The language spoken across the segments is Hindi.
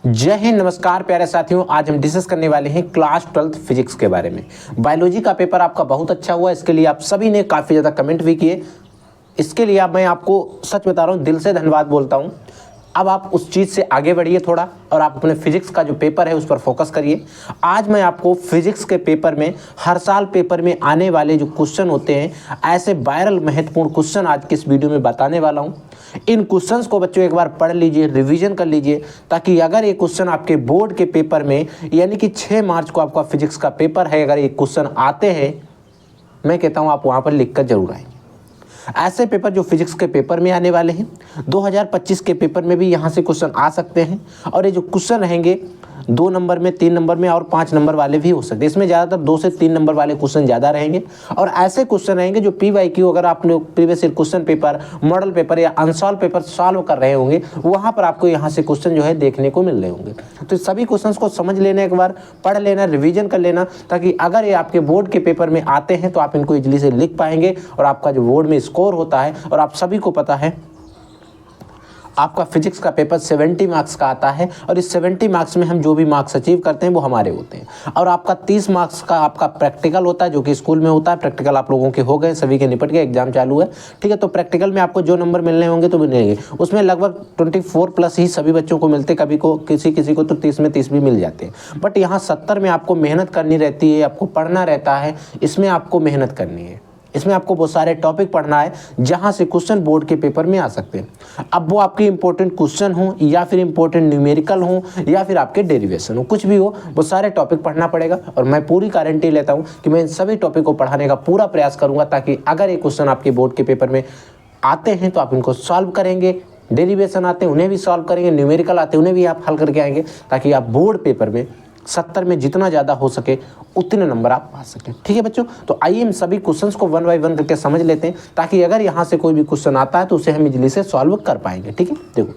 जय हिंद, नमस्कार प्यारे साथियों। आज हम डिस्कस करने वाले हैं क्लास 12th फिजिक्स के बारे में। बायोलॉजी का पेपर आपका बहुत अच्छा हुआ, इसके लिए आप सभी ने काफ़ी ज़्यादा कमेंट भी किए। इसके लिए मैं आपको सच बता रहा हूँ, दिल से धन्यवाद बोलता हूँ। अब आप उस चीज़ से आगे बढ़िए थोड़ा, और आप अपने फिजिक्स का जो पेपर है उस पर फोकस करिए। आज मैं आपको फिजिक्स के पेपर में, हर साल पेपर में आने वाले जो क्वेश्चन होते हैं, ऐसे वायरल महत्वपूर्ण क्वेश्चन आज के इस वीडियो में बताने वाला हूँ। इन क्वेश्चंस को बच्चों एक बार पढ़ लीजिए, रिवीजन कर लीजिए, ताकि अगर ये क्वेश्चन आपके बोर्ड के पेपर में, यानी कि 6 मार्च को आपका फिजिक्स का पेपर है, अगर ये क्वेश्चन आते हैं, मैं कहता हूँ आप वहाँ पर लिख कर जरूर आएंगे। ऐसे पेपर जो फिजिक्स के पेपर में आने वाले हैं, 2025 के पेपर में भी यहाँ से क्वेश्चन आ सकते हैं। और ये जो क्वेश्चन रहेंगे 2 नंबर में, 3 नंबर में और 5 नंबर वाले भी हो सकते हैं। इसमें ज़्यादातर 2 से 3 नंबर वाले क्वेश्चन ज़्यादा रहेंगे। और ऐसे क्वेश्चन रहेंगे जो PYQ, अगर आपने previous year question paper, model paper या अनसॉल्व पेपर सॉल्व कर रहे होंगे, वहाँ पर आपको यहाँ से क्वेश्चन जो है देखने को मिल रहे होंगे। तो सभी क्वेश्चन को समझ लेना, एक बार पढ़ लेना, रिविजन कर लेना, ताकि अगर ये आपके बोर्ड के पेपर में आते हैं तो आप इनको इजली से लिख पाएंगे। और आपका जो बोर्ड में स्कोर होता है, और आप सभी को पता है आपका फिजिक्स का पेपर 70 मार्क्स का आता है, और इस 70 मार्क्स में हम जो भी मार्क्स अचीव करते हैं वो हमारे होते हैं। और आपका 30 मार्क्स का आपका प्रैक्टिकल होता है, जो कि स्कूल में होता है। प्रैक्टिकल आप लोगों के हो गए, सभी के निपट गए, एग्जाम चालू है, ठीक है। तो प्रैक्टिकल में आपको जो नंबर मिलने होंगे तो मिलेंगे, उसमें लगभग 24+ ही सभी बच्चों को मिलते, कभी को किसी को तो 30 में 30 भी मिल जाते हैं। बट यहाँ 70 में आपको मेहनत करनी रहती है, आपको पढ़ना रहता है, इसमें आपको मेहनत करनी है। इसमें आपको बहुत सारे टॉपिक पढ़ना है जहां से क्वेश्चन बोर्ड के पेपर में आ सकते हैं। अब वो आपके इंपॉर्टेंट क्वेश्चन हो, या फिर इंपॉर्टेंट न्यूमेरिकल हो, या फिर आपके डेरिवेशन हो, कुछ भी हो, वो सारे टॉपिक पढ़ना पड़ेगा। और मैं पूरी गारंटी लेता हूं कि मैं इन सभी टॉपिक को पढ़ाने का पूरा प्रयास करूंगा, ताकि अगर ये क्वेश्चन आपके बोर्ड के पेपर में आते हैं तो आप इनको सॉल्व करेंगे। डेरिवेशन आते हैं उन्हें भी सॉल्व करेंगे, न्यूमेरिकल आते हैं उन्हें भी आप हल करके आएंगे, ताकि आप बोर्ड पेपर में 70 में जितना ज़्यादा हो सके उतने नंबर आप पा सकें, ठीक है बच्चों। तो आइए हम सभी क्वेश्चंस को 1 बाय 1 करके समझ लेते हैं, ताकि अगर यहाँ से कोई भी क्वेश्चन आता है तो उसे हम इजली से सॉल्व कर पाएंगे, ठीक है। देखो,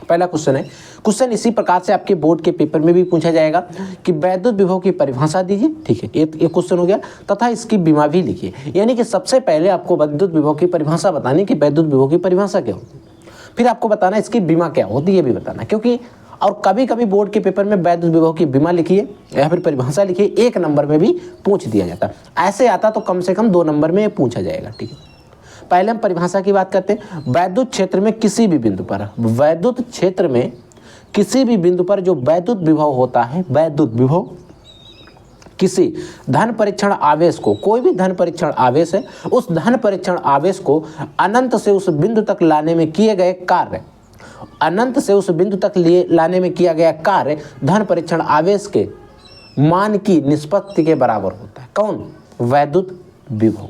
पहला क्वेश्चन है। क्वेश्चन इसी प्रकार से आपके बोर्ड के पेपर में भी पूछा जाएगा कि वैद्युत विभव की परिभाषा दीजिए, ठीक है। ये क्वेश्चन हो गया, तथा इसकी बीमा भी लिखिए। यानी कि सबसे पहले आपको वैद्युत विभव की परिभाषा बतानी कि वैद्युत विभव की परिभाषा क्या होती है, फिर आपको बताना इसकी बीमा क्या होती है, ये भी बताना। क्योंकि और कभी कभी बोर्ड के पेपर में वैद्युत विभव की बीमा लिखिए या फिर परिभाषा लिखिए, 1 नंबर में भी पूछ दिया जाता। ऐसे आता तो कम से कम 2 नंबर में पूछा जाएगा, ठीक है। पहले हम परिभाषा की बात करते हैं। वैद्युत क्षेत्र में किसी भी बिंदु पर, वैद्युत क्षेत्र में किसी भी बिंदु पर जो वैद्युत विभव होता है, वैद्युत विभव किसी धन परीक्षण आवेश को, कोई भी धन परीक्षण आवेश है, उस धन परीक्षण आवेश को अनंत से उस बिंदु तक लाने में किए गए कार्य, अनंत से उस बिंदु तक लाने में किया गया कार्य धन परीक्षण आवेश के मान की निष्पत्ति के बराबर होता है। कौन? वैद्युत विभव।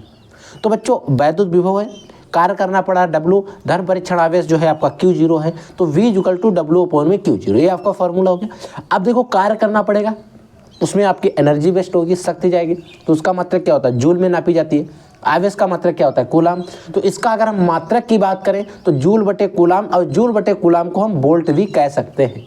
तो बच्चों, वैद्युत विभव है, कार्य करना पड़ा W, धन परीक्षण आवेश जो है आपका Q0 है, तो V = W/Q0, ये आपका फॉर्मूला हो गया। अब देखो, कार्य करना पड़ेगा, उसमें आपकी एनर्जी वेस्ट होगी, शक्ति जाएगी, तो उसका मात्रक क्या होता है? जूल में नापी जाती है। आवेश का मात्रक क्या होता है? कूलाम। तो इसका अगर हम मात्रक की बात करें तो जूल/कूलाम, और जूल/कूलाम को हम वोल्ट भी कह सकते हैं।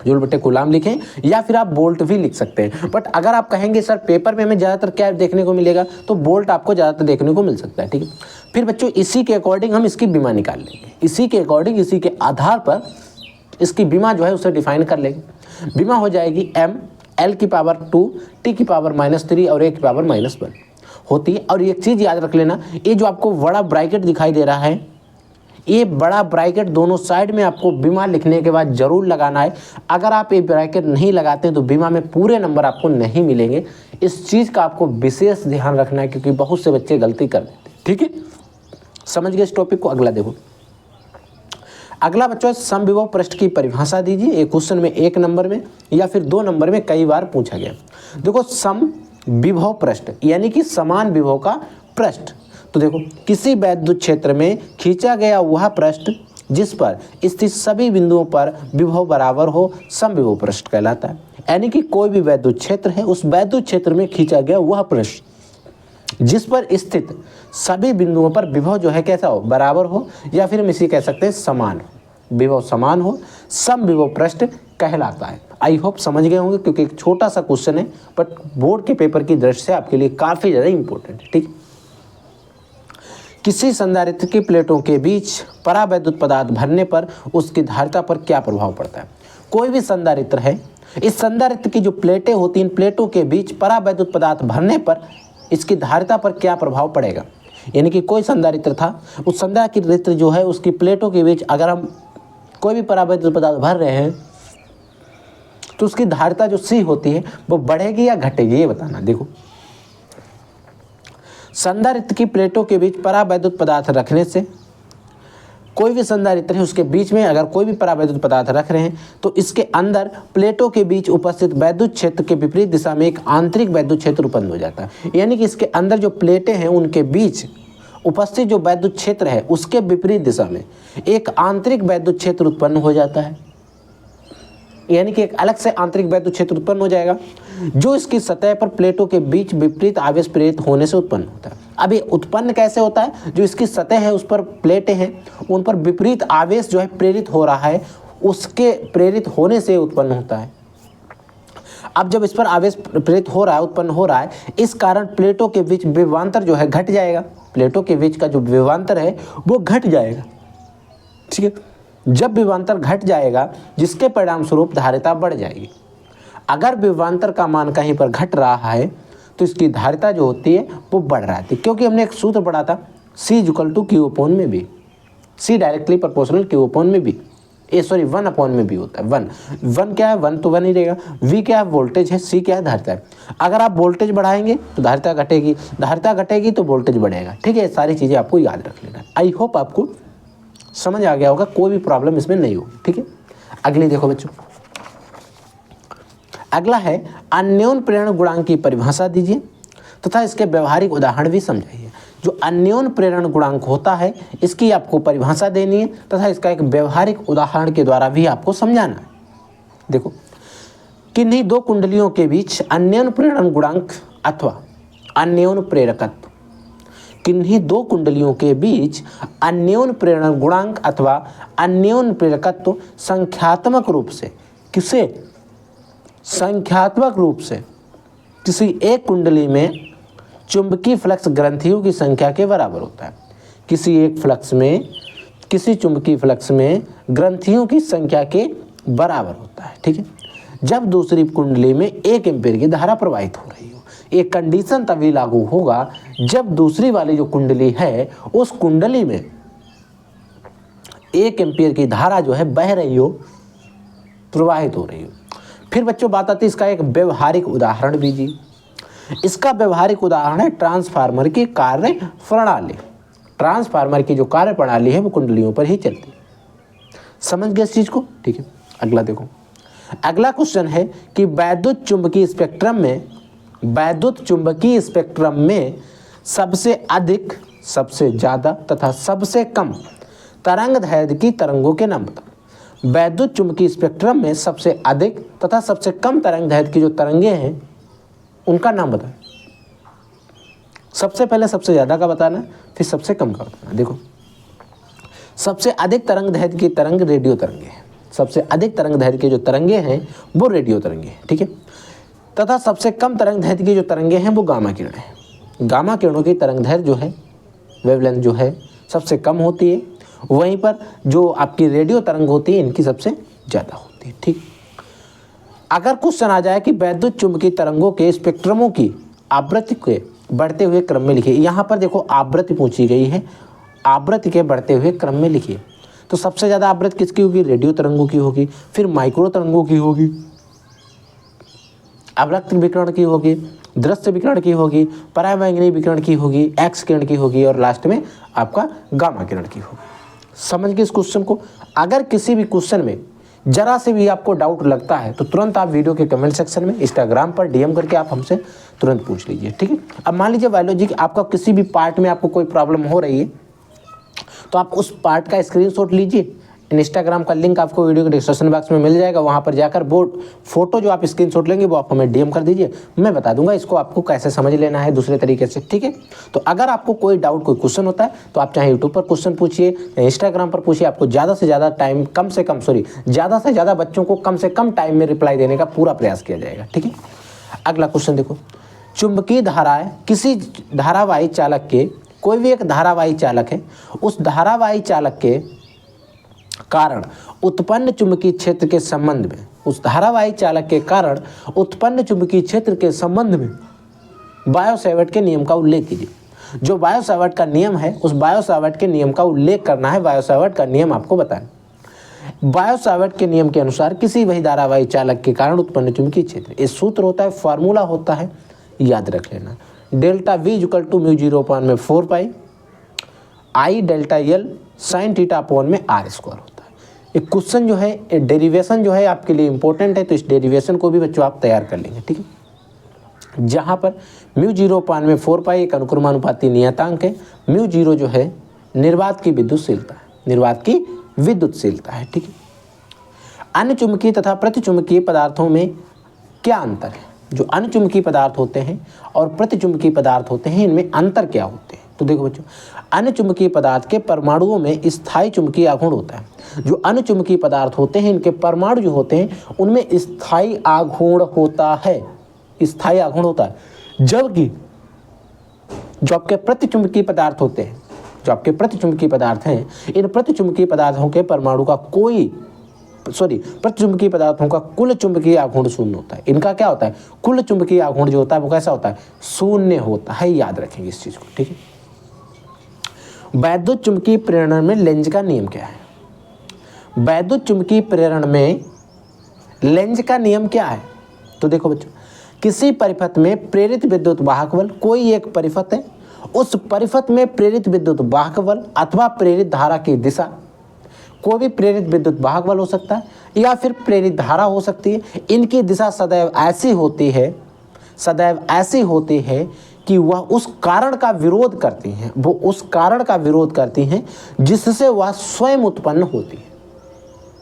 जूल/कूलाम लिखें या फिर आप वोल्ट भी लिख सकते हैं। बट अगर आप कहेंगे सर पेपर में हमें ज़्यादातर क्या देखने को मिलेगा, तो वोल्ट आपको ज़्यादातर देखने को मिल सकता है, ठीक है। फिर बच्चों, इसी के अकॉर्डिंग हम इसकी बीमा निकाल लेंगे, इसी के अकॉर्डिंग, इसी के आधार पर इसकी बीमा जो है उसे डिफाइन कर लेंगे। बीमा हो जाएगी m L⁻², T⁻³ और A⁻−1 होती है। और एक चीज़ याद रख लेना, ये जो आपको बड़ा ब्रैकेट दिखाई दे रहा है, ये बड़ा ब्रैकेट दोनों साइड में आपको बीमा लिखने के बाद जरूर लगाना है। अगर आप ये ब्रैकेट नहीं लगाते हैं तो बीमा में पूरे नंबर आपको नहीं मिलेंगे। इस चीज़ का आपको विशेष ध्यान रखना है, क्योंकि बहुत से बच्चे गलती कर देते हैं, ठीक है। समझ गए इस टॉपिक को? अगला देखो, अगला बच्चों, समविभव पृष्ठ की परिभाषा दीजिए। एक क्वेश्चन में 1 नंबर में या फिर 2 नंबर में कई बार पूछा गया। देखो, समविभव पृष्ठ यानी कि समान विभव का पृष्ठ। तो देखो, किसी वैद्युत क्षेत्र में खींचा गया वह पृष्ठ जिस पर स्थित सभी बिंदुओं पर विभव बराबर हो, समविभव पृष्ठ कहलाता है। यानी कि कोई भी वैद्युत क्षेत्र है, उस वैद्युत क्षेत्र में खींचा गया वह पृष्ठ जिस पर स्थित सभी बिंदुओं पर विभव जो है कैसा हो? बराबर हो, या फिर हम इसी कह सकते हैं समान हो, विभव समान हो, समविभव पृष्ठ कहलाता है। आई होप समझ गए होंगे, क्योंकि एक छोटा सा क्वेश्चन है, बट बोर्ड के पेपर की दृष्टि से आपके लिए काफ़ी ज़्यादा इंपॉर्टेंट है, ठीक। किसी संधारित्र की प्लेटों के बीच परावैद्युत पदार्थ भरने पर उसकी धारिता पर क्या प्रभाव पड़ता है? कोई भी संधारित्र है, इस संधारित्र की जो प्लेटें होती हैं, इन प्लेटों के बीच परावैद्युत पदार्थ भरने पर इसकी धारिता पर क्या प्रभाव पड़ेगा। यानी कि कोई संधारित्र था, उस संधारित्र जो है उसकी प्लेटों के बीच अगर हम कोई भी परावैद्युत पदार्थ भर रहे हैं तो उसकी धारिता जो C होती है वो बढ़ेगी या घटेगी, ये बताना। देखो, संधारित्र की प्लेटों के बीच परावैद्युत पदार्थ रखने से, कोई भी संधारित्र है उसके बीच में अगर कोई भी परावैद्युत पदार्थ रख रहे हैं तो इसके अंदर प्लेटों के बीच उपस्थित वैद्युत क्षेत्र के विपरीत दिशा में एक आंतरिक वैद्युत क्षेत्र उत्पन्न हो जाता है। यानी कि इसके अंदर जो प्लेटें हैं उनके बीच उपस्थित जो वैद्युत क्षेत्र है उसके विपरीत दिशा में एक आंतरिक वैद्युत क्षेत्र उत्पन्न हो जाता है। यानी कि एक अलग से आंतरिक वैद्युत क्षेत्र उत्पन्न हो जाएगा जो इसकी सतह पर प्लेटों के बीच विपरीत आवेश प्रेरित होने से उत्पन्न होता है। अब ये उत्पन्न कैसे होता है, जो इसकी सतह है उस पर प्लेटें हैं उन पर विपरीत आवेश जो है प्रेरित हो रहा है, उसके प्रेरित होने से उत्पन्न होता है। अब जब इस पर आवेश प्रेरित हो रहा है, उत्पन्न हो रहा है, इस कारण प्लेटों के बीच विभवांतर जो है घट जाएगा। प्लेटों के बीच का जो विभवांतर है वो घट जाएगा। ठीक है, जब विभवांतर घट जाएगा जिसके परिणाम स्वरूप धारिता बढ़ जाएगी। अगर विभवांतर का मान कहीं पर घट रहा है तो इसकी धारिता जो होती है वो बढ़ रहा है, क्योंकि हमने एक सूत्र पढ़ा था C=Q/V। C directly proportional Q/V। 1/V होता है। 1 क्या है, 1 तो 1 ही रहेगा। V क्या है, वोल्टेज है। C क्या है, धारिता है। अगर आप वोल्टेज बढ़ाएंगे तो धारिता घटेगी, धारिता घटेगी तो वोल्टेज बढ़ेगा। ठीक है, सारी चीज़ें आपको याद रख लेना। आई होप आपको समझ आ गया होगा, कोई भी प्रॉब्लम इसमें नहीं होगी। ठीक है, अगली देखो बच्चों, अगला है अन्योन प्रेरण गुणांक की परिभाषा दीजिए तथा इसके व्यवहारिक उदाहरण भी समझाइए। जो अन्योन प्रेरण गुणांक होता है इसकी आपको परिभाषा देनी है तथा इसका एक व्यवहारिक उदाहरण के द्वारा भी आपको समझाना है। देखो, किन्हीं दो कुंडलियों के बीच अन्योन प्रेरण गुणांक अथवा अन्योन प्रेरकत्व, किन्हीं दो कुंडलियों के बीच अन्योन प्रेरण गुणांक अथवा अन्योन प्रेरकत्व संख्यात्मक रूप से किसी एक कुंडली में चुंबकीय फ्लक्स ग्रंथियों की संख्या के बराबर होता है। किसी चुंबकीय फ्लक्स में ग्रंथियों की संख्या के बराबर होता है। ठीक है, जब दूसरी कुंडली में 1 एम्पीयर की धारा प्रवाहित हो रही हो। एक कंडीशन तभी लागू होगा जब दूसरी वाली जो कुंडली है उस कुंडली में 1 एम्पीयर की धारा जो है बह रही हो, प्रवाहित हो रही हो। फिर बच्चों बात आती है इसका एक व्यवहारिक उदाहरण दीजिए। इसका व्यवहारिक उदाहरण है ट्रांसफार्मर की कार्य प्रणाली। ट्रांसफार्मर की जो कार्य प्रणाली है वो कुंडलियों पर ही चलती है। समझ गए इस चीज को। ठीक है, अगला देखो, अगला क्वेश्चन है कि वैद्युत चुंबकीय स्पेक्ट्रम में सबसे अधिक, सबसे ज्यादा तथा सबसे कम तरंग दैर्घ्य की तरंगों के नाम बताओ। वैद्युत चुंबकीय स्पेक्ट्रम में सबसे अधिक तथा सबसे कम तरंग दैर्घ्य की जो तरंगे हैं उनका नाम बताओ। सबसे पहले सबसे ज्यादा का बताना, फिर सबसे कम का बताना। देखो, सबसे अधिक तरंग दैर्घ्य की तरंग रेडियो तरंगे हैं। सबसे अधिक तरंग दैर्घ्य की जो तरंगे हैं वो रेडियो तरंगे हैं। ठीक है, तथा सबसे कम तरंग दैर्घ्य की जो तरंगे हैं वो गामा किरण है। गामा किरणों की तरंग दैर्घ्य जो है, वेवलेंथ जो है सबसे कम होती है। वहीं पर जो आपकी रेडियो तरंग होती है इनकी सबसे ज़्यादा होती है। ठीक, अगर क्वेश्चन आ जाए कि वैद्युत चुंबकीय तरंगों के स्पेक्ट्रमों की आवृत्ति के बढ़ते हुए क्रम में लिखिए। यहाँ पर देखो आवृत्ति पूछी गई है, आवृत्ति के बढ़ते हुए क्रम में लिखिए। तो सबसे ज़्यादा आवृत्ति किसकी होगी, रेडियो तरंगों की होगी, फिर माइक्रो तरंगों की होगी, अवरक्त विकिरण की होगी, दृश्य विकिरण की होगी, पराबैंगनी विकिरण की होगी, एक्स किरण की होगी और लास्ट में आपका गामा किरण की होगी। समझ गए इस क्वेश्चन को। अगर किसी भी क्वेश्चन में जरा से भी आपको डाउट लगता है तो तुरंत आप वीडियो के कमेंट सेक्शन में, इंस्टाग्राम पर डीएम करके आप हमसे तुरंत पूछ लीजिए। ठीक है, अब मान लीजिए बायोलॉजी आपका किसी भी पार्ट में आपको कोई प्रॉब्लम हो रही है तो आप उस पार्ट का स्क्रीनशॉट लीजिए। इंस्टाग्राम का लिंक आपको वीडियो के डिस्क्रिप्शन बॉक्स में मिल जाएगा। वहाँ पर जाकर वो फोटो जो आप स्क्रीनशॉट लेंगे वो आप हमें डीएम कर दीजिए। मैं बता दूंगा इसको आपको कैसे समझ लेना है दूसरे तरीके से। ठीक है, तो अगर आपको कोई डाउट, कोई क्वेश्चन होता है तो आप चाहे यूट्यूब पर क्वेश्चन पूछिए या इंस्टाग्राम पर पूछिए। आपको ज़्यादा से ज़्यादा बच्चों को कम से कम टाइम में रिप्लाई देने का पूरा प्रयास किया जाएगा। ठीक है, अगला क्वेश्चन देखो, चुंबकीय धाराएं किसी धारावाही चालक के, कोई भी एक धारावाही चालक है, उस धारावाही चालक के कारण उत्पन्न चुंबकीय क्षेत्र के संबंध में, उस धारावाही चालक के कारण उत्पन्न चुंबकीय क्षेत्र के संबंध में बायो-सैवर्ट के नियम का उल्लेख कीजिए। जो बायो-सैवर्ट का नियम है उस बायो-सैवर्ट के नियम का उल्लेख करना है। बायो-सैवर्ट का नियम आपको बताएं। बायो-सैवर्ट के नियम के अनुसार किसी वही धारावाही चालक के कारण उत्पन्न चुंबकीय क्षेत्र, इस सूत्र होता है, फार्मूला होता है, याद रख लेना, delta V equal to mu 0/4 pi I delta L sine theta upon में आर स्क्वायर होता है। एक क्वेश्चन जो है, डेरिवेशन जो है आपके लिए इंपॉर्टेंट है, तो इस डेरिवेशन को भी बच्चों आप तैयार कर लेंगे, ठीक है। जहाँ पर म्यू 0/4 पाई एक अनुक्रमानुपाती नियतांक है, म्यू 0 जो है निर्वात की विद्युतशीलता है, निर्वात की विद्युतशीलता है, ठीक है। अन्य चुंबकीय तथा प्रतिचुंबकीय पदार्थों में क्या अंतर है? जो अन्य चुंबकीय पदार्थ होते हैं और प्रतिचुंबकीय पदार्थ होते हैं, इनमें अंतर क्या होते हैं? तो देखो बच्चों, अन्य चुंबकीय पदार्थ के परमाणुओं में स्थायी चुंबकीय आघूर्ण होता है। जो अन्य चुंबकीय पदार्थ होते हैं इनके परमाणु जो होते हैं उनमें स्थायी आघूर्ण होता है, स्थायी आघूर्ण होता है। जबकि जो आपके प्रतिचुंबकीय पदार्थ होते हैं, जो आपके प्रतिचुंबकीय पदार्थ हैं, इन प्रतिचुंबकीय पदार्थों के परमाणु का प्रतिचुंबकीय पदार्थों का कुल चुंबकीय आघूर्ण शून्य होता है। इनका क्या होता है? कुल चुंबकीय आघूर्ण जो होता है वो कैसा होता है? शून्य होता है। याद रखेंगे इस चीज को, ठीक है। वैद्युत चुंबकीय प्रेरण में लेंज का नियम क्या है? वैद्युत चुंबकीय प्रेरण में लेंज का नियम क्या है? तो देखो बच्चों, किसी परिपथ में प्रेरित विद्युत वाहक बल, कोई एक परिपथ है, उस परिपथ में प्रेरित विद्युत वाहक बल अथवा प्रेरित धारा की दिशा, कोई भी प्रेरित विद्युत वाहक बल हो सकता है या फिर प्रेरित धारा हो सकती है, इनकी दिशा सदैव ऐसी होती है कि वह उस कारण का विरोध करती हैं, वो उस कारण का विरोध करती हैं जिससे वह स्वयं उत्पन्न होती है।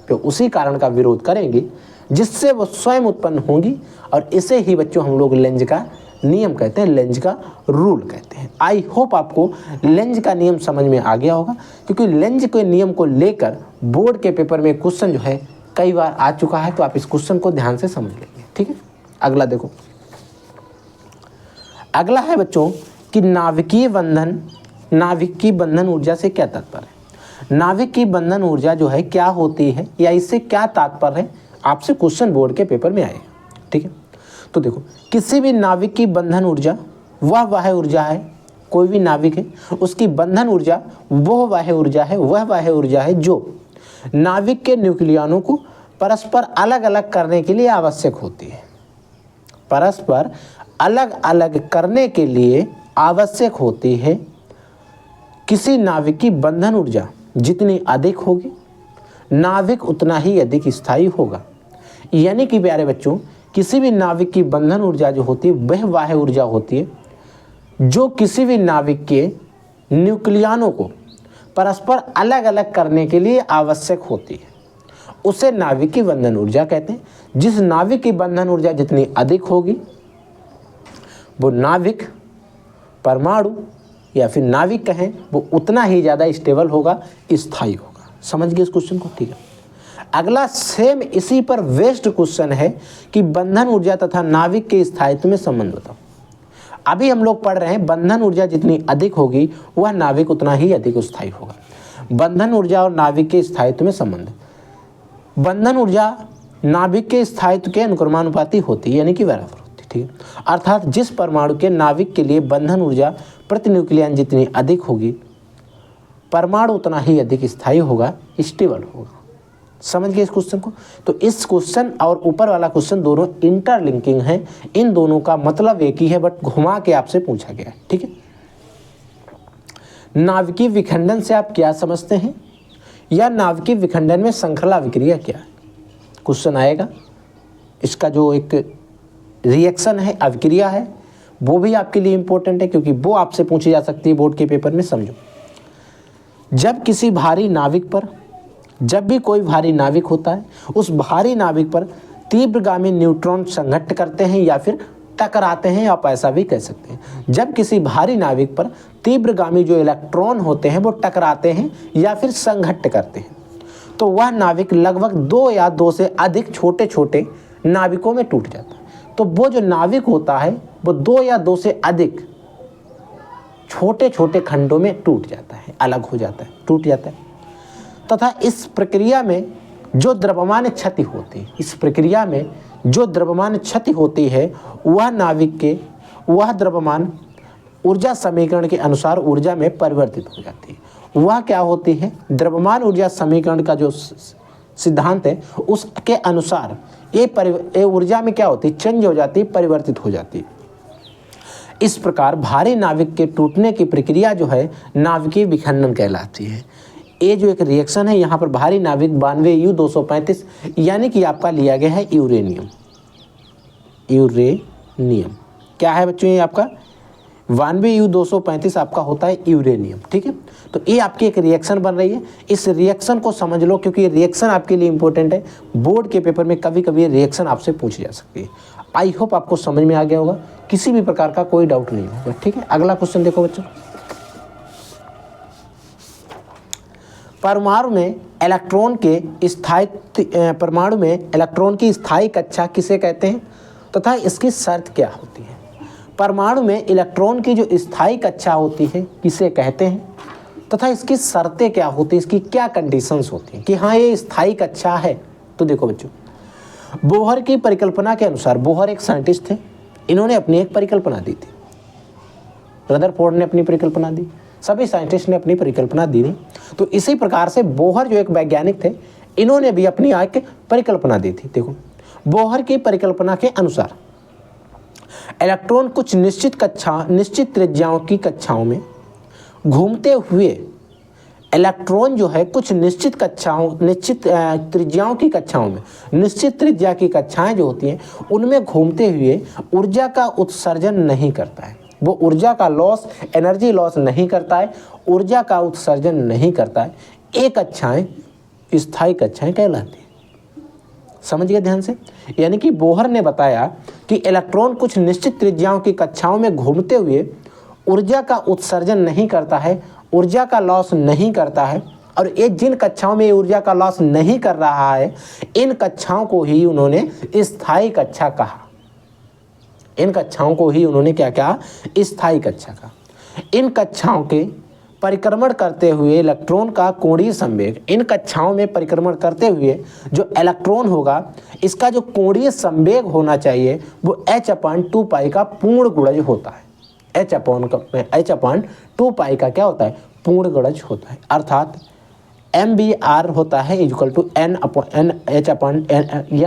तो उसी कारण का विरोध करेंगी जिससे वो स्वयं उत्पन्न होंगी, और इसे ही बच्चों हम लोग लेंज का नियम कहते हैं, लेंज का रूल कहते हैं। आई होप आपको लेंज का नियम समझ में आ गया होगा, क्योंकि लेंज के नियम को लेकर बोर्ड के पेपर में क्वेश्चन जो है कई बार आ चुका है, तो आप इस क्वेश्चन को ध्यान से समझ लेंगे, ठीक है। अगला देखो, अगला है बच्चों कि नाभिक की बंधन ऊर्जा से क्या तात्पर्य है? नाभिक की बंधन ऊर्जा जो है क्या होती है या इससे क्या तात्पर्य है, आपसे क्वेश्चन बोर्ड के पेपर में आएगा, ठीक है। तो देखो, किसी भी नाभिक की बंधन ऊर्जा वह बाह्य ऊर्जा है, कोई भी नाभिक है उसकी बंधन ऊर्जा वह बाह्य ऊर्जा है जो नाभिक के न्यूक्लियनों को परस्पर अलग अलग करने के लिए आवश्यक होती है। परस्पर अलग अलग करने के लिए आवश्यक होती है। किसी नाभिक की बंधन ऊर्जा जितनी अधिक होगी, नाभिक उतना ही अधिक स्थायी होगा। यानी कि प्यारे बच्चों, किसी भी नाभिक की बंधन ऊर्जा जो होती है वह बाह्य ऊर्जा होती है जो किसी भी नाभिक के न्यूक्लियनों को परस्पर अलग अलग करने के लिए आवश्यक होती है, उसे नाभिक की बंधन ऊर्जा कहते हैं। जिस नाभिक की बंधन ऊर्जा जितनी अधिक होगी वो नाभिक, परमाणु या फिर नाभिक कहें, वो उतना ही ज़्यादा स्टेबल होगा, स्थायी होगा। समझ गए इस क्वेश्चन को, ठीक है। अगला सेम इसी पर वेस्ट क्वेश्चन है कि बंधन ऊर्जा तथा नाभिक के स्थायित्व में संबंध बताओ। अभी हम लोग पढ़ रहे हैं बंधन ऊर्जा जितनी अधिक होगी वह नाभिक उतना ही अधिक स्थायी होगा। बंधन ऊर्जा और नाभिक के स्थायित्व में संबंध, बंधन ऊर्जा नाभिक के स्थायित्व के अनुक्रमानुपाती होती है, यानी कि बराबर होती है, ठीक है। अर्थात जिस परमाणु के नाभिक के लिए बंधन ऊर्जा प्रति न्यूक्लियन जितनी अधिक होगी, परमाणु उतना ही अधिक स्थायी होगा, स्टेबल होगा। समझ गए इस क्वेश्चन को? तो इस क्वेश्चन और ऊपर वाला क्वेश्चन दोनों इंटरलिंकिंग है, इन दोनों का मतलब एक ही है, बट घुमा के आपसे पूछा गया है, ठीक है। नाभिकीय विखंडन से आप क्या समझते हैं, या नाभिकीय विखंडन में श्रृंखला विक्रिया क्या है? क्वेश्चन आएगा, इसका जो एक रिएक्शन है, अभिक्रिया है, वो भी आपके लिए इंपॉर्टेंट है, क्योंकि वो आपसे पूछी जा सकती है बोर्ड के पेपर में। समझो, जब भी कोई भारी नाभिक होता है, उस भारी नाभिक पर तीव्रगामी न्यूट्रॉन संघट्ट करते हैं या फिर टकराते हैं, आप ऐसा भी कह सकते हैं। जब किसी भारी नाभिक पर तीव्रगामी जो इलेक्ट्रॉन होते हैं वो टकराते हैं या फिर संघट्ट करते हैं, तो वह नाभिक लगभग 2 या 2 से अधिक छोटे छोटे नाभिकों में टूट जाता है। तो वो जो नाभिक होता है वो 2 या 2 से अधिक छोटे छोटे खंडों में टूट जाता है, अलग हो जाता है, टूट जाता है। तथा इस प्रक्रिया में जो द्रव्यमान क्षति होती है, इस प्रक्रिया में जो द्रव्यमान क्षति होती है वह नाविक के वह द्रव्यमान ऊर्जा समीकरण के अनुसार ऊर्जा में परिवर्तित हो जाती है। वह क्या होती है? द्रव्यमान ऊर्जा समीकरण का जो सिद्धांत है उसके अनुसार ये ऊर्जा में क्या होती है? चेंज हो जाती है, परिवर्तित हो जाती है। इस प्रकार भारी नाविक के टूटने की प्रक्रिया जो है नाभिकीय विखंडन कहलाती है। ये जो एक रिएक्शन है यहाँ पर भारी नाविक 92U235 यानी कि आपका लिया गया है यूरेनियम। यूरेनियम क्या है बच्चों? ये आपका 92U235 आपका होता है यूरेनियम। ठीक है, तो ये आपकी एक रिएक्शन बन रही है। इस रिएक्शन को समझ लो क्योंकि ये रिएक्शन आपके लिए इंपॉर्टेंट है। बोर्ड के पेपर में कभी कभी ये रिएक्शन आपसे पूछी जा सकती है। आई होप आपको समझ में आ गया होगा, किसी भी प्रकार का कोई डाउट नहीं होगा। ठीक है, अगला क्वेश्चन देखो बच्चों। परमाणु में इलेक्ट्रॉन की स्थायी कक्षा किसे कहते हैं तथा इसकी शर्त क्या होती है? परमाणु में इलेक्ट्रॉन की जो स्थायी कक्षा होती है किसे कहते हैं तथा इसकी शर्तें क्या होती है, इसकी क्या कंडीशंस होती हैं कि हाँ ये स्थायी कक्षा है? तो देखो बच्चों, बोहर की परिकल्पना के अनुसार, बोहर एक साइंटिस्ट थे, इन्होंने अपनी एक परिकल्पना दी थी। रदरफोर्ड ने अपनी परिकल्पना दी, सभी साइंटिस्ट ने अपनी परिकल्पना दी थी। तो इसी प्रकार से बोहर जो एक वैज्ञानिक थे, इन्होंने भी अपनी एक परिकल्पना दी थी। देखो, बोहर की परिकल्पना के अनुसार इलेक्ट्रॉन कुछ निश्चित त्रिज्याओं की कक्षाओं में घूमते हुए, इलेक्ट्रॉन जो है कुछ निश्चित त्रिज्याओं की कक्षाओं में, निश्चित त्रिज्या की कक्षाएं जो होती हैं उनमें घूमते हुए ऊर्जा का उत्सर्जन नहीं करता है। वो ऊर्जा का लॉस, एनर्जी लॉस नहीं करता है, ऊर्जा का उत्सर्जन नहीं करता है। ये कक्षाएं स्थायी कक्षाएं कहलाती हैं। समझ गए ध्यान से? यानी कि बोहर ने बताया कि इलेक्ट्रॉन कुछ निश्चित त्रिज्याओं की कक्षाओं में घूमते हुए ऊर्जा का उत्सर्जन नहीं करता है, ऊर्जा का लॉस नहीं करता है, और ये जिन कक्षाओं में ऊर्जा का लॉस नहीं कर रहा है इन कक्षाओं को ही उन्होंने स्थायी कक्षा कहा। इन कक्षाओं को ही उन्होंने क्या कहा? स्थायी कक्षा कहा। इन कक्षाओं के परिक्रमण करते हुए इलेक्ट्रॉन का कोणीय संवेग, इन कक्षाओं में परिक्रमण करते हुए जो इलेक्ट्रॉन होगा इसका जो कोणीय संवेग होना चाहिए वो h/2π का पूर्ण गुणज होता है। h/2π का क्या होता है? पूर्ण गुणज होता है। अर्थात mvr होता है इक्वल टू n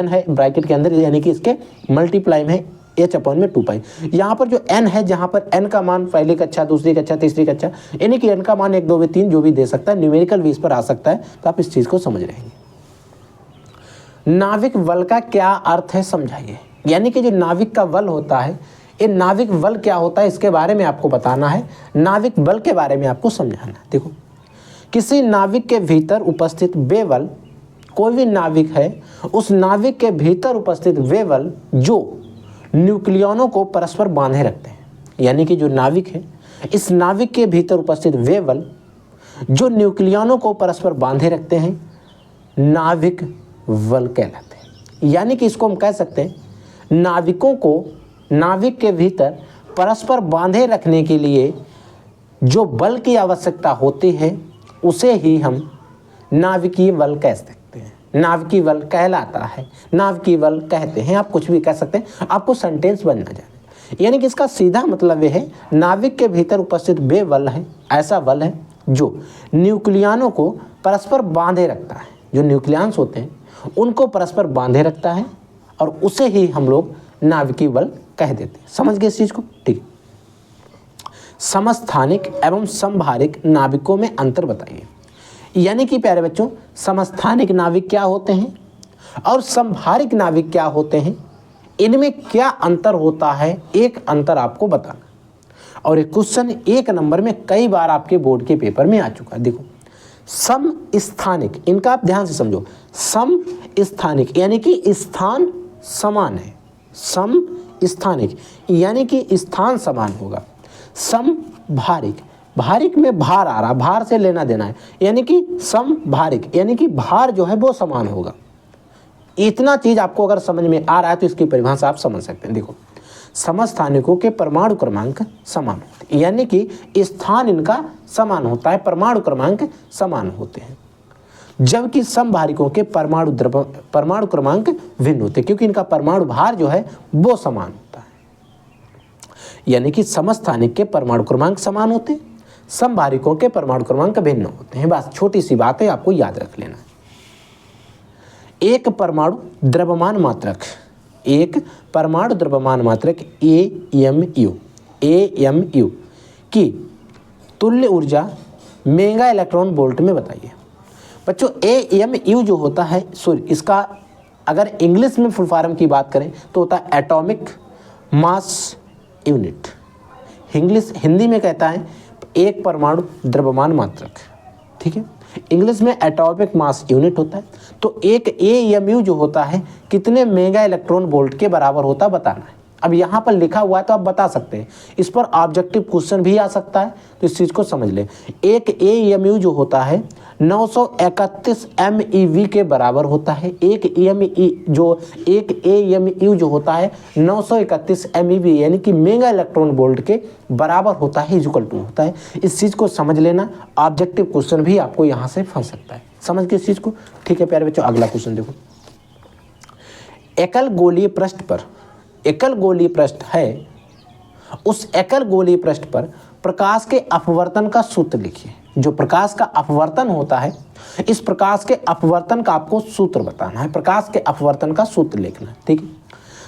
है ब्रैकेट के अंदर, यानी कि इसके मल्टीप्लाई में h/2π। यहाँ पर जो n है, जहाँ पर n का मान पहली कक्षा, दूसरी कक्षा, तीसरी कक्षा, यानी कि n का मान 1 2 3 जो भी दे सकता है, न्यूमेरिकल भी इस पर आ सकता है। तो आप इस चीज़ को समझ रहे हैं। नाविक बल का क्या अर्थ है समझाइए। यानी कि जो नाविक का बल होता है, ये नाविक बल क्या होता है इसके बारे में आपको बताना है। नाविक बल के बारे में आपको समझाना है। देखो, किसी नाविक के भीतर उपस्थित वे बल, कोई भी नाविक है, उस नाविक के भीतर उपस्थित वे बल जो न्यूक्लियनों को परस्पर बांधे रखते हैं। यानी कि जो नाविक है, इस नाविक के भीतर उपस्थित वे बल जो न्यूक्लियनों को परस्पर बांधे रखते हैं नाविक बल कहलाते हैं। यानी कि इसको हम कह सकते हैं नाविकों को नाविक के भीतर परस्पर बांधे रखने के लिए जो बल की आवश्यकता होती है उसे ही हम नाविकीय बल कह सकते हैं। नाविकीय बल कहलाता है, नाविकीय बल कहते हैं, आप कुछ भी कह सकते हैं, आपको सेंटेंस बनना जाए। यानी कि इसका सीधा मतलब यह है नाविक के भीतर उपस्थित वे बल है, ऐसा बल है जो न्यूक्लियनों को परस्पर बांधे रखता है। जो न्यूक्लियंस होते हैं उनको परस्पर बांधे रखता है और उसे ही हम लोग नाविकीय बल कह देते हैं। समझ गए इस चीज को? ठीक। समस्थानिक एवं समभारिक नाविकों में अंतर बताइए। यानी कि प्यारे बच्चों, समस्थानिक नाविक क्या होते हैं और समभारिक नाविक क्या होते हैं, इनमें क्या अंतर होता है, एक अंतर आपको बताना। और एक क्वेश्चन 1 नंबर में कई बार आपके बोर्ड के पेपर में आ चुका है। देखो, सम स्थानिक, इनका आप ध्यान से समझो। सम स्थानिक यानी कि स्थान समान है। सम स्थानिक यानी कि स्थान समान होगा। सम भारिक, भारिक में भार आ रहा, भार से लेना देना है, यानी कि सम भारिक यानी कि भार जो है वो समान होगा। इतना चीज आपको अगर समझ में आ रहा है तो इसकी परिभाषा आप समझ सकते हैं। देखो, समस्थानिकों के परमाणु क्रमांक समान होते हैं, यानी कि स्थान इनका समान होता है, परमाणु क्रमांक समान होते हैं। जबकि समभारिकों के परमाणु क्रमांक भिन्न होते हैं, क्योंकि इनका परमाणु भार जो है वो समान होता है। यानी कि समस्थानिक के परमाणु क्रमांक समान होते हैं, समभारिकों के परमाणु क्रमांक भिन्न होते हैं। बस छोटी सी बात है, आपको याद रख लेना। एक परमाणु द्रव्यमान मात्रक, एक परमाणु द्रव्यमान मात्रक AMU की तुल्य ऊर्जा मेगा इलेक्ट्रॉन वोल्ट में बताइए। बच्चों AMU जो होता है, सॉरी, इसका अगर इंग्लिश में फुल फॉर्म की बात करें तो होता है एटॉमिक मास यूनिट। हिंदी में कहता है एक परमाणु द्रव्यमान मात्रक, ठीक है। इंग्लिश में एटॉमिक मास यूनिट होता है। तो एक AMU जो होता है कितने मेगा इलेक्ट्रॉन वोल्ट के बराबर होता है बताना है। अब यहाँ पर लिखा हुआ है तो आप बता सकते हैं, इस पर ऑब्जेक्टिव क्वेश्चन भी आ सकता है, तो इस चीज़ को समझ लें। एक AMU जो होता है 931 MeV के बराबर होता है। एक AMU जो होता है 931 MeV यानी कि मेगा इलेक्ट्रॉन वोल्ट के बराबर होता है, इक्वल टू होता है। इस चीज़ को समझ लेना, ऑब्जेक्टिव क्वेश्चन भी आपको यहाँ से फंस सकता है। समझ गए इस चीज़ को? ठीक है प्यारे बच्चों, अगला क्वेश्चन देखो। एकल गोलीय पृष्ठ पर, एकल गोलीय पृष्ठ है, उस एकल गोलीय पृष्ठ पर प्रकाश के अपवर्तन का सूत्र लिखिए। जो प्रकाश का अपवर्तन होता है, इस प्रकाश के अपवर्तन का आपको सूत्र बताना है। प्रकाश के अपवर्तन का सूत्र लिखना है, ठीक है।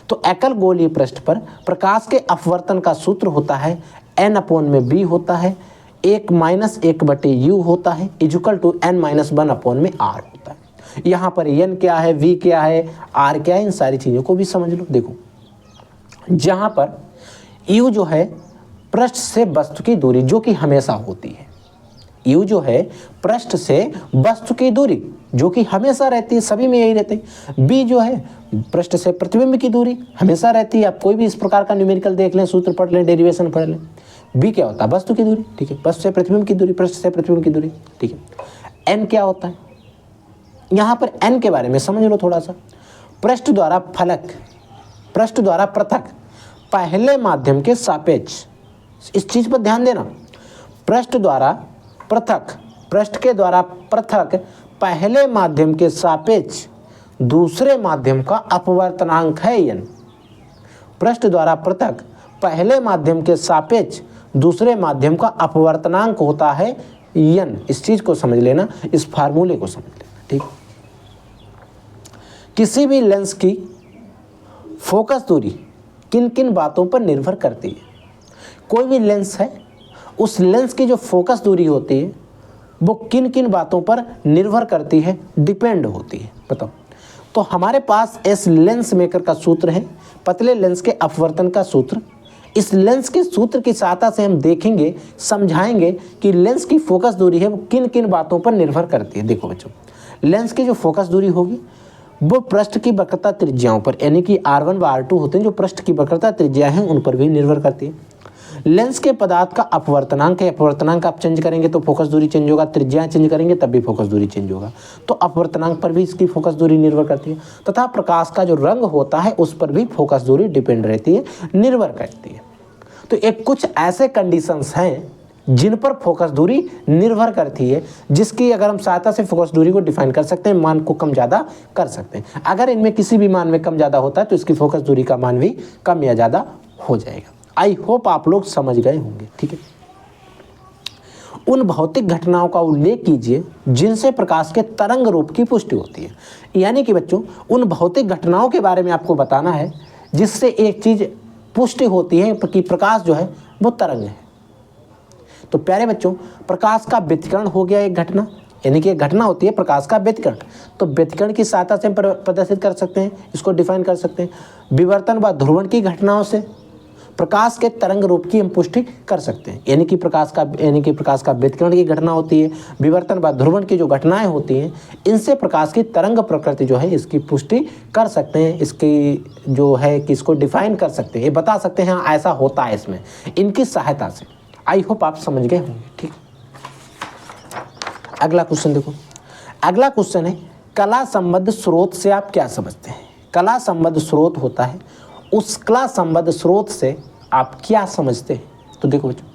तो एकल गोलीय पृष्ठ पर प्रकाश के अपवर्तन का सूत्र होता है N/B होता है, 1-1/U होता है, इक्वल टू N-1/R होता है। यहाँ पर N क्या है, V क्या है, R क्या है, इन सारी चीज़ों को भी समझ लो। देखो, जहाँ पर U जो है पृष्ठ से वस्तु की दूरी जो कि हमेशा होती है, U जो है पृष्ठ से वस्तु की दूरी जो कि हमेशा रहती है, सभी में यही रहते हैं। B जो है पृष्ठ से प्रतिबिंब की दूरी हमेशा रहती है। आप कोई भी इस प्रकार का न्यूमेरिकल देख लें, सूत्र पढ़ लें, डेरिवेशन पढ़ लें। B क्या होता है, वस्तु की दूरी, ठीक है, वस्तु से प्रतिबिंब की दूरी, पृष्ठ से प्रतिबिंब की दूरी, ठीक है। N क्या होता है, यहाँ पर N के बारे में समझ लो थोड़ा सा। पृष्ठ द्वारा फलक, पृष्ठ द्वारा पृथक पहले माध्यम के सापेक्ष, इस चीज पर ध्यान देना। पृष्ठ द्वारा पृथक, पृष्ठ के द्वारा पृथक पहले माध्यम के सापेक्ष दूसरे माध्यम का अपवर्तनांक है n। पृष्ठ द्वारा पृथक पहले माध्यम के सापेक्ष दूसरे माध्यम का अपवर्तनांक होता है n। इस चीज को समझ लेना, इस फार्मूले को समझ लेना, ठीक। किसी भी लेंस की फोकस दूरी किन किन बातों पर निर्भर करती है। कोई भी लेंस है, उस लेंस की जो फोकस दूरी होती है वो किन किन बातों पर निर्भर करती है, डिपेंड होती है। बताओ। तो हमारे पास इस लेंस मेकर का सूत्र है, पतले लेंस के अपवर्तन का सूत्र। इस लेंस के सूत्र की सहायता से हम देखेंगे, समझाएंगे कि लेंस की फोकस दूरी है वो किन किन बातों पर निर्भर करती है। देखो बच्चों, लेंस की जो फोकस दूरी होगी वो पृष्ठ की वक्रता त्रिज्याओं पर, यानी कि R1 व R2 होते हैं जो पृष्ठ की वक्रता त्रिज्या हैं उन पर भी निर्भर करती है। लेंस के पदार्थ का अपवर्तनांक है, अपवर्तनांक आप चेंज करेंगे तो फोकस दूरी चेंज होगा, त्रिज्याएं चेंज करेंगे तब भी फोकस दूरी चेंज होगा। तो अपवर्तनांक पर भी इसकी फोकस दूरी निर्भर करती है। तथा प्रकाश का जो रंग होता है उस पर भी फोकस दूरी डिपेंड रहती है, निर्भर करती है। तो एक कुछ ऐसे कंडीशंस हैं जिन पर फोकस दूरी निर्भर करती है, जिसकी अगर हम सहायता से फोकस दूरी को डिफाइन कर सकते हैं, मान को कम ज़्यादा कर सकते हैं। अगर इनमें किसी भी मान में कम ज़्यादा होता है तो इसकी फोकस दूरी का मान भी कम या ज़्यादा हो जाएगा। आई होप आप लोग समझ गए होंगे, ठीक है। उन भौतिक घटनाओं का उल्लेख कीजिए जिनसे प्रकाश के तरंग रूप की पुष्टि होती है। यानी कि बच्चों, उन भौतिक घटनाओं के बारे में आपको बताना है जिससे एक चीज़ पुष्टि होती है कि प्रकाश जो है वो तरंग है। तो प्यारे बच्चों, प्रकाश का व्यतिकरण हो गया एक घटना, यानी कि एक घटना होती है प्रकाश का व्यतिकरण। तो व्यतिकरण की सहायता से प्रदर्शित कर सकते हैं, इसको डिफाइन कर सकते हैं। विवर्तन व ध्रुवण की घटनाओं से प्रकाश के तरंग रूप की हम पुष्टि कर सकते हैं, यानी कि प्रकाश का व्यतिकरण की घटना होती है। विवर्तन व ध्रुवण की जो घटनाएं होती हैं इनसे प्रकाश की तरंग प्रकृति जो है इसकी पुष्टि कर सकते हैं, इसकी जो है कि इसको डिफाइन कर सकते हैं, ये बता सकते हैं हाँ ऐसा होता है इसमें, इनकी सहायता से। आई होप आप समझ गए होंगे, ठीक। अगला क्वेश्चन देखो। अगला क्वेश्चन है, कला संबद्ध स्रोत से आप क्या समझते हैं। कला संबद्ध स्रोत होता है, उस कला संबद्ध स्रोत से आप क्या समझते हैं। तो देखो बच्चों,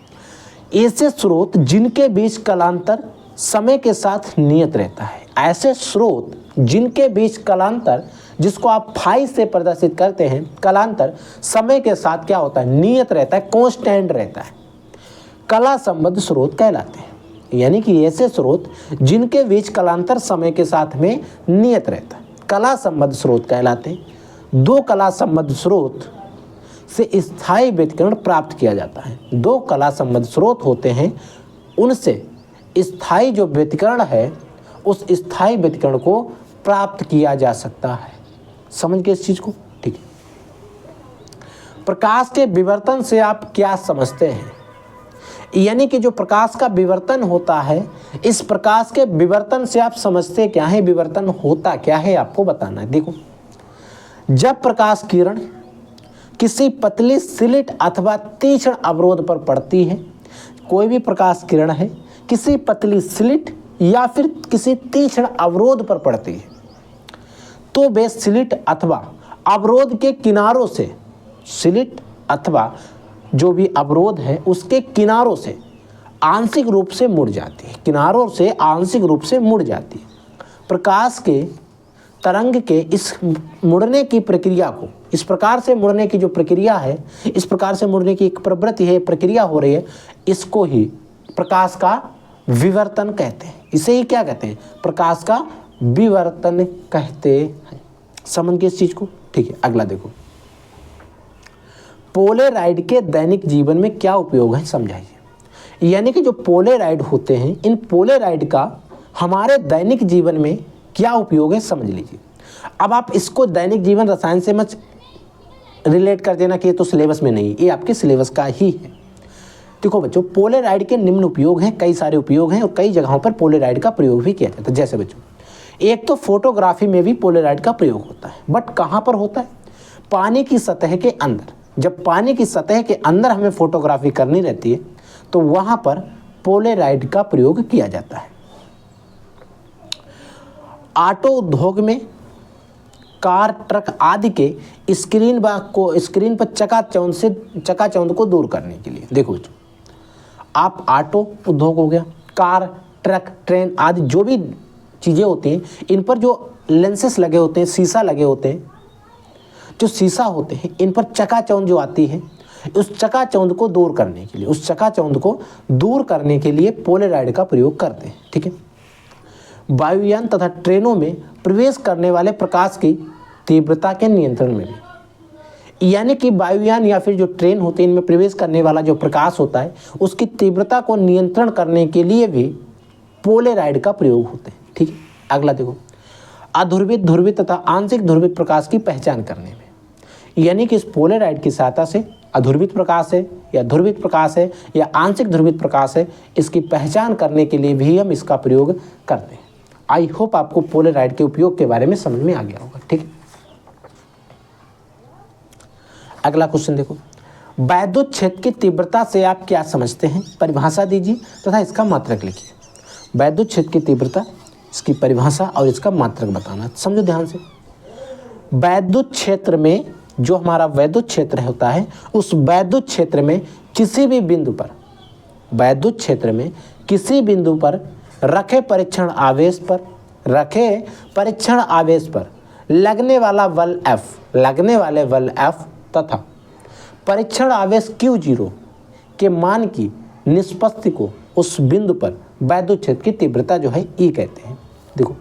ऐसे स्रोत जिनके बीच कलांतर समय के साथ नियत रहता है। ऐसे स्रोत जिनके बीच कलांतर, जिसको आप फाई से प्रदर्शित करते हैं, कलांतर समय के साथ क्या होता है, नियत रहता है, कांस्टेंट रहता है, कला संबद्ध स्रोत कहलाते हैं। यानी कि ऐसे स्रोत जिनके बीच कलांतर समय के साथ में नियत रहता है, कला संबद्ध स्रोत कहलाते हैं। दो कला संबद्ध स्रोत से स्थायी व्यतिकरण प्राप्त किया जाता है। दो कला संबद्ध स्रोत होते हैं, उनसे स्थायी जो व्यतिकरण है उस स्थायी व्यतिकरण को प्राप्त किया जा सकता है। समझ गए इस चीज को? ठीक है। प्रकाश के विवर्तन से आप क्या समझते हैं? यानी कि जो प्रकाश का विवर्तन होता है, इस प्रकाश के विवर्तन से आप समझते क्या है, विवर्तन होता क्या है, आपको बताना है। देखो, जब प्रकाश किरण किसी पतली स्लिट अथवा तीक्ष्ण अवरोध पर पड़ती है, कोई भी प्रकाश किरण है किसी पतली स्लिट या फिर किसी तीक्ष्ण अवरोध पर पड़ती है, तो वे स्लिट अथवा अवरोध के किनारों से, स्लिट अथवा जो भी अवरोध है उसके किनारों से आंशिक रूप से मुड़ जाती है, किनारों से आंशिक रूप से मुड़ जाती है। प्रकाश के तरंग के इस मुड़ने की प्रक्रिया को, इस प्रकार से मुड़ने की जो प्रक्रिया है, इस प्रकार से मुड़ने की एक प्रवृत्ति है, प्रक्रिया हो रही है, इसको ही प्रकाश का विवर्तन कहते हैं। इसे ही क्या कहते हैं, प्रकाश का विवर्तन कहते हैं। समझ गए इस चीज को? ठीक है, अगला देखो, पोलेराइड के दैनिक जीवन में क्या उपयोग है, समझाइए। यानी कि जो पोलेराइड होते हैं, इन पोलेराइड का हमारे दैनिक जीवन में क्या उपयोग है, समझ लीजिए। अब आप इसको दैनिक जीवन रसायन से मत रिलेट कर देना कि ये तो सिलेबस में नहीं, ये आपके सिलेबस का ही है। देखो बच्चों, पोलेराइड के निम्न उपयोग हैं, कई सारे उपयोग हैं और कई जगहों पर पोलेराइड का प्रयोग भी किया जाता है। जैसे बच्चों, एक तो फोटोग्राफी में भी पोलेराइड का प्रयोग होता है, बट कहाँ पर होता है, पानी की सतह के अंदर। जब पानी की सतह के अंदर हमें फोटोग्राफी करनी रहती है तो वहाँ पर पोलेराइड का प्रयोग किया जाता है। ऑटो उद्योग में कार, ट्रक आदि के स्क्रीन पर चकाचौंध को दूर करने के लिए, देखो बच्चों, आप ऑटो उद्योग हो गया, कार, ट्रक, ट्रेन आदि जो भी चीज़ें होती हैं, इन पर जो लेंसेस लगे होते हैं, शीशा लगे होते हैं, जो शीशा होते हैं, इन पर चकाचौंध जो आती है, उस चकाचौंध को दूर करने के लिए, उस चकाचौंध को दूर करने के लिए पोलेराइड का प्रयोग करते हैं। ठीक है। वायुयान तथा ट्रेनों में प्रवेश करने वाले प्रकाश की तीव्रता के नियंत्रण में भी, यानी कि वायुयान या फिर जो ट्रेन होते हैं, इनमें प्रवेश करने वाला जो प्रकाश होता है उसकी तीव्रता को नियंत्रण करने के लिए भी पोलेराइड का प्रयोग होते हैं। ठीक है। अगला देखो, अध्रुवित, ध्रुवित तथा आंशिक ध्रुवित प्रकाश की पहचान करने में, यानी कि इस पोलेराइड की सहायता से अध्रुवित प्रकाश है या ध्रुवित प्रकाश है या आंशिक ध्रुवित प्रकाश है, इसकी पहचान करने के लिए भी हम इसका प्रयोग करते हैं। आई होप आपको पोलेराइड के उपयोग के बारे में समझ में आ गया होगा। ठीक है। अगला क्वेश्चन देखो, वैद्युत क्षेत्र की तीव्रता से आप क्या समझते हैं, परिभाषा दीजिए तथा इसका मात्रक लिखिए। वैद्युत क्षेत्र की तीव्रता, इसकी परिभाषा और इसका मात्रक बताना। समझो ध्यान से, वैद्युत क्षेत्र में जो हमारा वैद्युत क्षेत्र होता है, उस वैद्युत क्षेत्र में किसी भी बिंदु पर, वैद्युत क्षेत्र में किसी बिंदु पर रखे परीक्षण आवेश पर लगने वाला बल F, लगने वाले बल F तथा परीक्षण आवेश Q0 के मान की निष्पत्ति को उस बिंदु पर वैद्युत क्षेत्र की तीव्रता जो है E कहते हैं। देखो,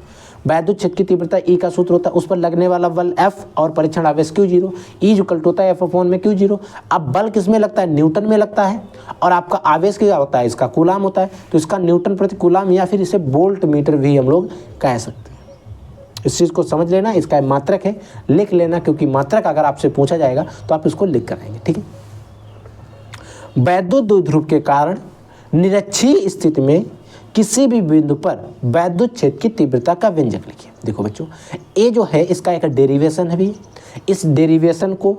वैद्युत क्षेत्र की तीव्रता E का सूत्र होता है, उस पर लगने वाला बल F और परीक्षण आवेश Q0, E जो कल्ट होता है F में Q0। अब बल किस में लगता है, न्यूटन में लगता है, और आपका आवेश क्या होता है, इसका कूलाम होता है, तो इसका न्यूटन प्रति कूलाम या फिर इसे वोल्ट मीटर भी हम लोग कह सकते हैं। इस चीज़ को समझ लेना, इसका मात्रक है, लिख लेना, क्योंकि मात्रक अगर आपसे पूछा जाएगा तो आप इसको लिख कर आएंगे। ठीक है। वैद्युत द्विध्रुव के कारण निरक्षीय स्थिति में किसी भी बिंदु पर वैद्युत क्षेत्र की तीव्रता का व्यंजक लिखिए। देखो बच्चों, ये जो है इसका एक डेरिवेशन है भी, इस डेरिवेशन को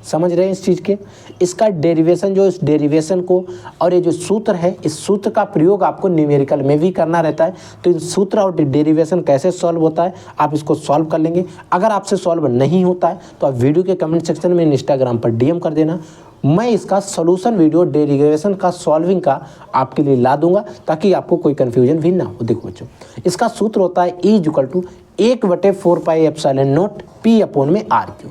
समझ रहे हैं, इस चीज़ के, इसका डेरिवेशन जो, इस डेरिवेशन को और ये जो सूत्र है, इस सूत्र का प्रयोग आपको न्यूमेरिकल में भी करना रहता है। तो इन सूत्र और डेरिवेशन कैसे सॉल्व होता है, आप इसको सॉल्व कर लेंगे। अगर आपसे सॉल्व नहीं होता है तो आप वीडियो के कमेंट सेक्शन में इंस्टाग्राम पर DM कर देना, मैं इसका सॉल्यूशन वीडियो डेरिवेशन का सॉल्विंग का आपके लिए ला दूंगा ताकि आपको कोई कंफ्यूजन भी ना हो। देखो बच्चों, इसका सूत्र होता है E = 1/4πε0 P/r3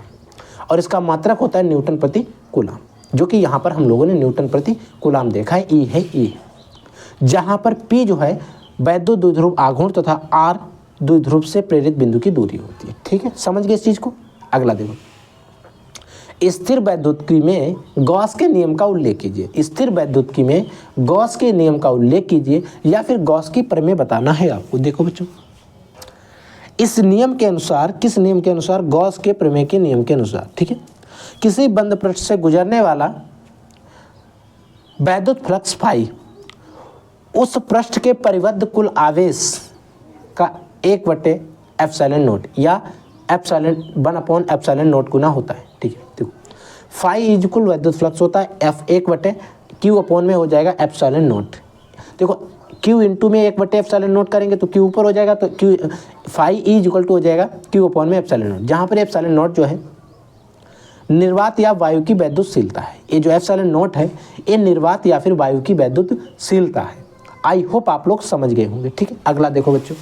और इसका मात्रक होता है न्यूटन प्रति कूलाम, जो कि यहाँ पर हम लोगों ने न्यूटन प्रति कूलाम देखा है। E है E, जहाँ पर P जो है वैद्युत द्विध्रुव आघूर्ण तथा R द्विध्रुव से प्रेरित बिंदु की दूरी होती है। ठीक है, समझ गए इस चीज़ को। अगला देखो, स्थिर वैद्युतिकी में गॉस के नियम का उल्लेख कीजिए। स्थिर वैद्युतिकी में गॉस के नियम का उल्लेख कीजिए या फिर गॉस की प्रमेय बताना है आपको। देखो बच्चों, इस नियम के अनुसार, किस नियम के अनुसार? गॉस के प्रमेय के नियम के अनुसार। ठीक है, किसी बंद पृष्ठ से गुजरने वाला वैद्युत फ्लक्स फाई उस पृष्ठ के परिबद्ध कुल आवेश का 1/ε0 या ε1/ε0 गुना होता है। ठीक है, देखो फाई इक्वल वैद्युत फ्लक्स होता है F 1/Q में हो जाएगा ε0। देखो Q इंटू में 1/ε0 करेंगे तो Q ऊपर हो जाएगा, तो Q फाई इक्वल टू हो जाएगा Q में ε0, जहाँ पर ε0 जो है निर्वात या वायु की वैद्युतशीलता है। ये जो ε0 है ये निर्वात या फिर वायु की वैद्युतशीलता है। आई होप आप लोग समझ गए होंगे। ठीक है, अगला देखो बच्चों,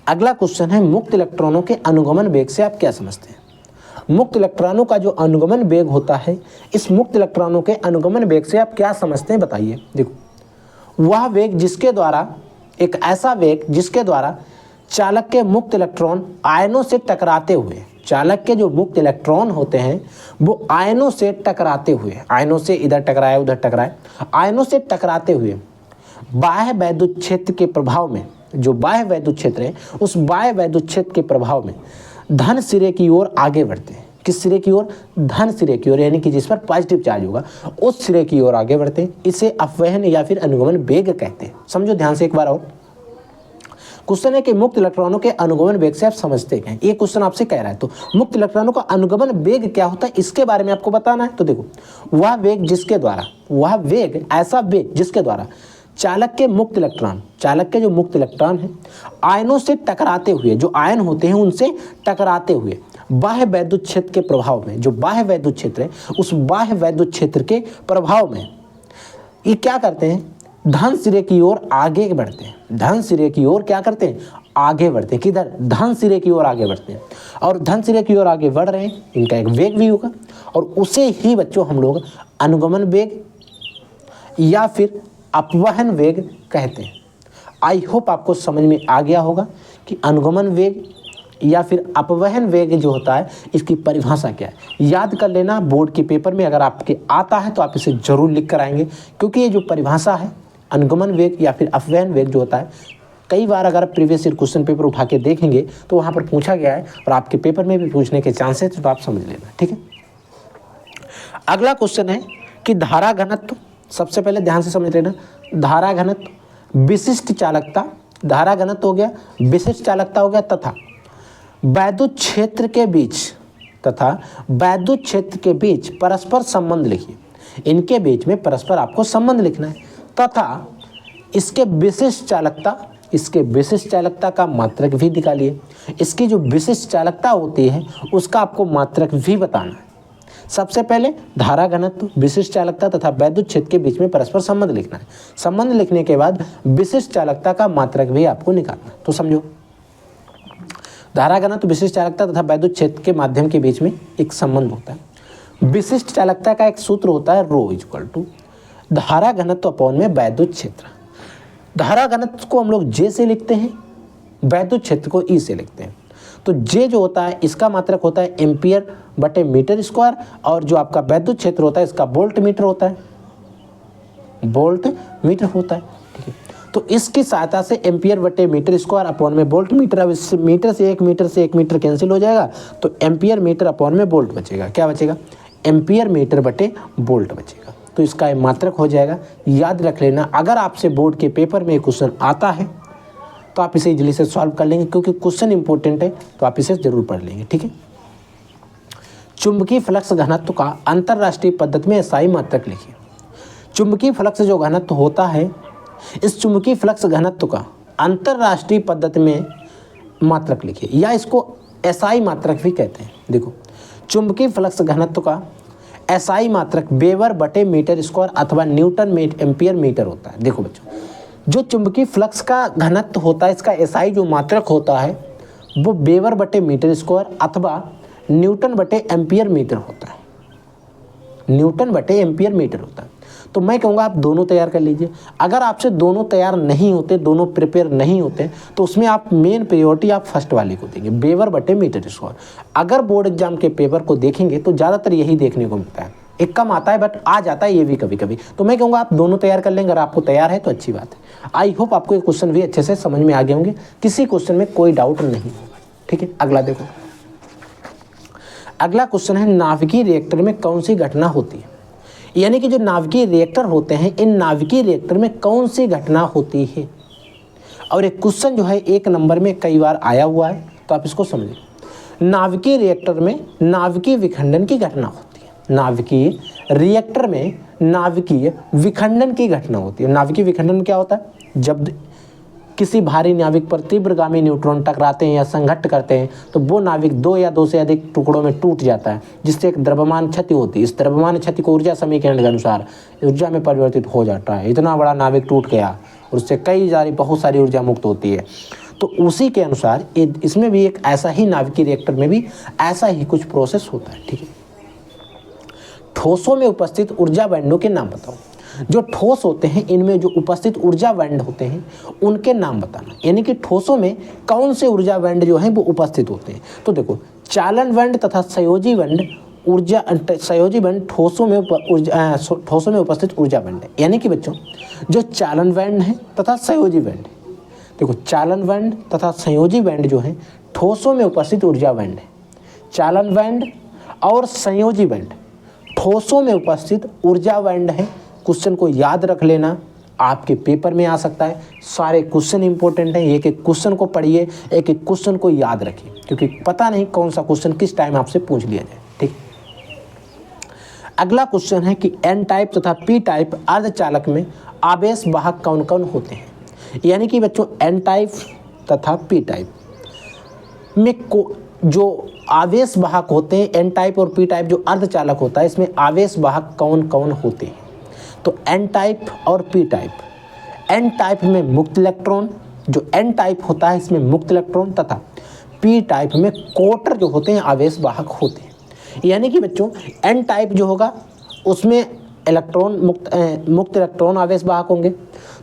अगला क्वेश्चन है मुक्त इलेक्ट्रॉनों के अनुगमन वेग से आप क्या समझते हैं? मुक्त इलेक्ट्रॉनों का जो अनुगमन वेग होता है, इस मुक्त इलेक्ट्रॉनों के अनुगमन वेग से आप क्या समझते हैं बताइए। देखो, वह वेग जिसके द्वारा, एक ऐसा वेग जिसके द्वारा चालक के मुक्त इलेक्ट्रॉन आयनों से टकराते हुए, चालक के जो मुक्त इलेक्ट्रॉन होते हैं वो आयनों से टकराते हुए, आयनों से इधर टकराए उधर टकराए, आयनों से टकराते हुए बाह्य वैद्युत क्षेत्र के प्रभाव में, जो बाह्य वैद्युत क्षेत्र है उस बाह्य वैद्युत क्षेत्र के प्रभाव में धन सिरे की ओर आगे बढ़ते हैं। किस सिरे की ओर? धन सिरे की ओर, यानी कि जिस पर पॉजिटिव चार्ज होगा उस सिरे की ओर आगे बढ़ते हैं। इसे अपवहन या फिर अनुगमन वेग कहते हैं। समझो ध्यान से एक बार और। क्वेश्चन है कि मुक्त इलेक्ट्रॉनों के अनुगमन वेग से आप समझते हैं, ये क्वेश्चन आपसे कह रहा है। तो मुक्त इलेक्ट्रॉनों का अनुगमन वेग क्या होता है इसके बारे में आपको बताना है। तो देखो, वह वेग जिसके द्वारा, वह वेग ऐसा वेग जिसके द्वारा चालक के मुक्त इलेक्ट्रॉन, चालक के जो मुक्त इलेक्ट्रॉन है आयनों से टकराते हुए, जो आयन होते हैं उनसे टकराते हुए बाह्य वैद्युत क्षेत्र के प्रभाव में, जो बाह्य वैद्युत क्षेत्र है उस बाह्य वैद्युत क्षेत्र के प्रभाव में ये क्या करते हैं? धन सिरे की ओर आगे बढ़ते हैं। धन सिरे की ओर क्या करते हैं? आगे बढ़ते हैं। किधर? धन सिरे की ओर आगे बढ़ते हैं। और धन सिरे की ओर आगे बढ़ रहे हैं, इनका एक वेग भी होगा और उसे ही बच्चों हम लोग अनुगमन वेग या फिर अपवहन वेग कहते हैं। आई होप आपको समझ में आ गया होगा कि अनुगमन वेग या फिर अपवहन वेग जो होता है इसकी परिभाषा क्या है। याद कर लेना, बोर्ड के पेपर में अगर आपके आता है तो आप इसे जरूर लिख कर आएंगे, क्योंकि ये जो परिभाषा है अनुगमन वेग या फिर अपवहन वेग जो होता है, कई बार अगर आप प्रीवियस ईयर क्वेश्चन पेपर उठा के देखेंगे तो वहाँ पर पूछा गया है और आपके पेपर में भी पूछने के चांसेस, तो आप समझ लेना। ठीक है, अगला क्वेश्चन है कि धारा घनत्व, सबसे पहले ध्यान से समझ लेना, धारा घनत्व, विशिष्ट चालकता, धारा घनत्व हो गया, विशिष्ट चालकता हो गया, तथा वैद्युत क्षेत्र के बीच, तथा वैद्युत क्षेत्र के बीच परस्पर संबंध लिखिए। इनके बीच में परस्पर आपको संबंध लिखना है, तथा इसके विशिष्ट चालकता, इसके विशिष्ट चालकता का मात्रक भी निकालिए। इसकी जो विशिष्ट चालकता होती है उसका आपको मात्रक भी बताना है। सबसे पहले धारा घनत्व, विशिष्ट चालकता तथा वैद्युत क्षेत्र के बीच में परस्पर संबंध लिखना है। संबंध लिखने के बाद विशिष्ट चालकता का मात्रक भी आपको निकालना है। तो समझो, धारा घनत्व, विशिष्ट चालकता तथा वैद्युत क्षेत्र के माध्यम के बीच में एक संबंध होता है। विशिष्ट चालकता का एक सूत्र होता है ρ = धारा घनत्व अपॉन में वैद्युत क्षेत्र। धारा घनत्व को हम लोग J से लिखते हैं, वैद्युत क्षेत्र को E से लिखते हैं। तो J जो होता है इसका मात्रक होता है एम्पियर बटे मीटर स्क्वायर, और जो आपका वैद्युत क्षेत्र होता है इसका वोल्ट मीटर होता है, वोल्ट मीटर होता है। ठीक है, तो इसकी सहायता से एम्पियर बटे मीटर स्क्वायर अपॉन में वोल्ट मीटर, अब इस मीटर से एक मीटर कैंसिल हो जाएगा तो एम्पियर मीटर अपॉन में वोल्ट बचेगा। क्या बचेगा? एम्पियर मीटर बटे वोल्ट बचेगा। तो इसका मात्रक हो जाएगा। याद रख लेना, अगर आपसे बोर्ड के पेपर में क्वेश्चन आता है तो आप इसे इजीली से सॉल्व कर लेंगे, क्योंकि क्वेश्चन इंपॉर्टेंट है तो आप इसे जरूर पढ़ लेंगे। ठीक है, चुंबकीय फ्लक्स घनत्व का अंतरराष्ट्रीय पद्धति में SI मात्रक लिखिए। चुंबकीय फ्लक्स जो घनत्व होता है, इस चुंबकीय फ्लक्स घनत्व का अंतरराष्ट्रीय पद्धति में मात्रक लिखिए, या इसको SI मात्रक भी कहते हैं। देखो, चुंबकीय फ्लक्स घनत्व का एसआई मात्रक वेबर बटे मीटर स्क्वायर अथवा न्यूटन एम्पियर मीटर होता है। देखो बच्चों, जो चुंबकीय फ्लक्स का घनत्व होता है, इसका एसआई जो मात्रक होता है वो वेबर बटे मीटर स्क्वायर अथवा न्यूटन बटे एम्पियर मीटर होता है। न्यूटन बटे एम्पियर मीटर होता है। तो मैं कहूँगा आप दोनों तैयार कर लीजिए। अगर आपसे दोनों तैयार नहीं होते, दोनों प्रिपेयर नहीं होते, तो उसमें आप मेन प्रायोरिटी आप फर्स्ट वाले को देंगे, वेबर बटे मीटर स्क्वायर। अगर बोर्ड एग्जाम के पेपर को देखेंगे तो ज़्यादातर यही देखने को मिलता है। एक कम आता है बट आ जाता है ये भी कभी कभी। तो मैं कहूँगा आप दोनों तैयार कर लेंगे। अगर आपको तैयार है तो अच्छी बात है। आई होप आपको ये क्वेश्चन भी अच्छे से समझ में आ गए होंगे, किसी क्वेश्चन में कोई डाउट नहीं होगा। ठीक है, अगला देखो। अगला क्वेश्चन है, नाभिकीय रिएक्टर में कौन सी घटना होती है? यानी कि जो नाभिकीय रिएक्टर होते हैं, इन नाभिकीय रिएक्टर में कौन सी घटना होती है? और एक क्वेश्चन जो है 1 नंबर में कई बार आया हुआ है, तो आप इसको समझिए। नाभिकीय रिएक्टर में नाभिकीय विखंडन की घटना होती है। नाभिकीय रिएक्टर में नाभिकीय विखंडन की घटना होती है। नाभिकीय विखंडन क्या होता है? जब किसी भारी नाभिक पर तीव्रगामी न्यूट्रॉन टकराते हैं या संघट्ट करते हैं तो वो नाभिक 2 या 2 से अधिक टुकड़ों में टूट जाता है, जिससे एक द्रव्यमान क्षति होती है। इस द्रव्यमान क्षति को ऊर्जा समीकरण के अनुसार ऊर्जा में परिवर्तित हो जाता है। इतना बड़ा नाभिक टूट गया और उससे बहुत सारी ऊर्जा मुक्त होती है। तो उसी के अनुसार इसमें भी एक ऐसा ही नाभिकीय रिएक्टर में भी ऐसा ही कुछ प्रोसेस होता है। ठीक है, ठोसों में उपस्थित ऊर्जा बैंडों के नाम बताओ। जो ठोस होते हैं इनमें जो उपस्थित ऊर्जा बैंड होते हैं उनके नाम बताना। यानी कि ठोसों में कौन से ऊर्जा बैंड जो हैं वो उपस्थित होते हैं। तो देखो, चालन बैंड तथा संयोजी बैंड ठोसों में उपस्थित ऊर्जा बैंड है। यानी कि बच्चों, जो चालन बैंड है तथा संयोजी बैंड है, देखो चालन बैंड तथा संयोजी बैंड जो है ठोसों में उपस्थित ऊर्जा बैंड है। चालन बैंड और संयोजी बैंड ठोसों में उपस्थित ऊर्जा बैंड है। क्वेश्चन को याद रख लेना, आपके पेपर में आ सकता है। सारे क्वेश्चन इंपॉर्टेंट हैं, एक एक क्वेश्चन को पढ़िए, एक एक क्वेश्चन को याद रखिए, क्योंकि पता नहीं कौन सा क्वेश्चन किस टाइम आपसे पूछ लिया जाए। ठीक, अगला क्वेश्चन है कि एन टाइप तथा पी टाइप अर्धचालक में आवेश वाहक कौन कौन होते हैं? यानी कि बच्चों, एन टाइप तथा पी टाइप में जो आवेश वाहक होते हैं, एन टाइप और पी टाइप जो अर्धचालक होता है, इसमें आवेश वाहक कौन कौन होते हैं? तो एन टाइप और पी टाइप, एन टाइप में मुक्त इलेक्ट्रॉन, जो एन टाइप होता है इसमें मुक्त इलेक्ट्रॉन, तथा पी टाइप में कोटर जो होते हैं आवेश वाहक होते हैं। यानी कि बच्चों, एन टाइप जो होगा उसमें मुक्त इलेक्ट्रॉन आवेश वाहक होंगे